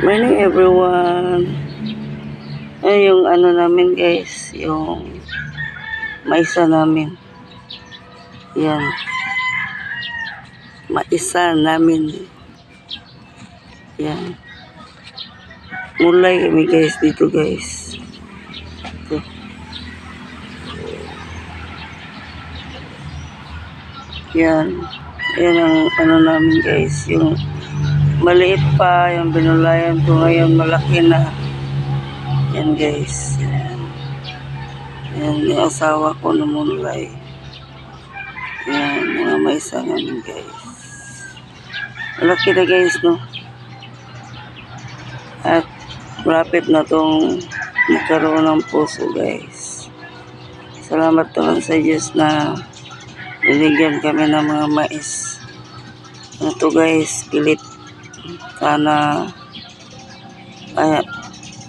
Morning everyone. Ay, yung ano namin guys, yung maisa namin. Yan. Maisa namin. Yan. Mulay kami guys dito guys. Ito. Yan. Yan ang ano namin guys, yung maliit pa, yung binulayan ko ngayon malaki na. Yan guys. Yan. Yan yung asawa ko na mulay. Yan, mga maisa namin guys. Malaki na guys, no? At malapit na tong magkaroon ng puso guys. Salamat naman sa Diyos na binigyan kami ng mga mais. Ito guys, pilit. Sana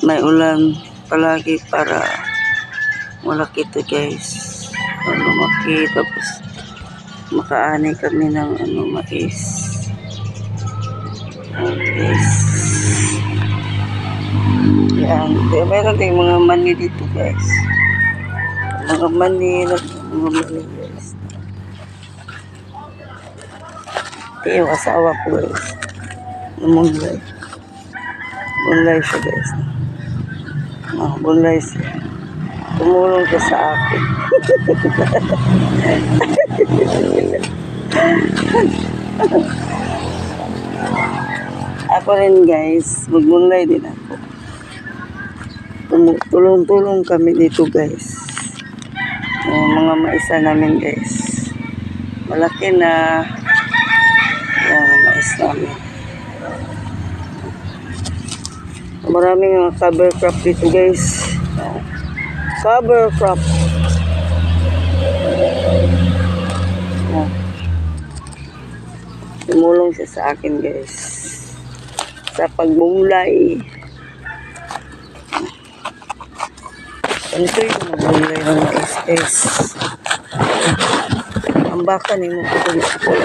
may ulan palagi para malaki ito guys. Lumaki tapos makaani kami ng mais. Guys. Yan. Meron tayong mga mani dito guys. Mga mani guys. Ito yung asawa ko guys. Munlay. Munlay siya guys. Munlay siya. Tumulong siya sa akin. Ako rin guys, magmunlay din ako. Tulong-tulong kami dito guys. Mga maisa namin guys. Malaki na yung mais namin. Maraming cover crop dito guys. Cover crop. Tumulong siya sa akin guys sa pagbumulay. Ganito yung magbumulay ng mais guys. Ang bakan yung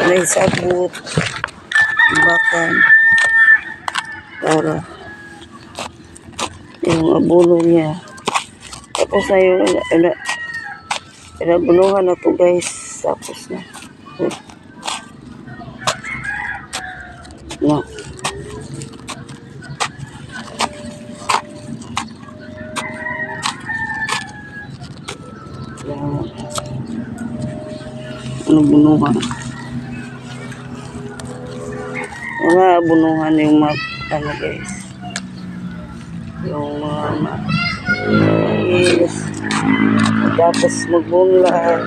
may sagbot. Ang bakan para yung abono niya. Tapos na yung inabunuhan na to guys. Tapos na. No. Bunuhan. Mga bunuhan yung mga ano guys. Yung mga mais. Tapos magbunla.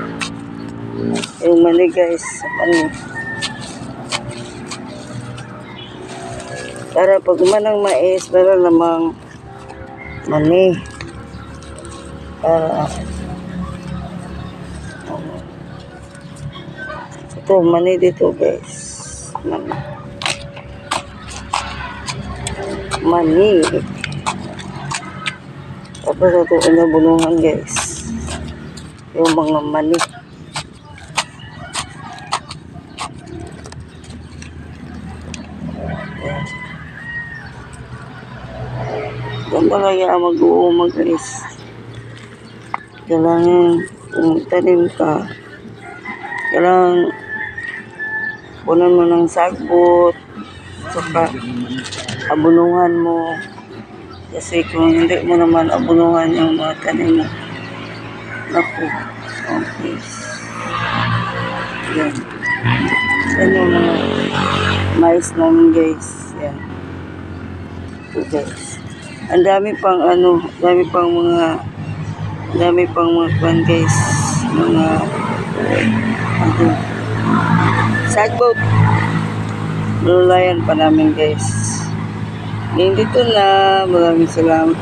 Yung mani guys. Mani. Para pag manang mais, meron namang mani. Para ito, mani dito guys. Mani. Mani. Tapos ito, inabunungan guys. Yung mga mani. Kung talaga mag-uumag guys. Kailangan tanim ka. Kailangan punan mo ng sagbot. Saka abunuhan mo. Kasi kung hindi mo naman abunuhan yung mga tanim mo. Naku. Okay. Yan. Yan yung mga mais namin guys. Yan. Ito guys. Ang dami pang mga kwan guys. Mga sagbot. Lulayan pa namin guys. Ngayon dito na. Maraming salamat.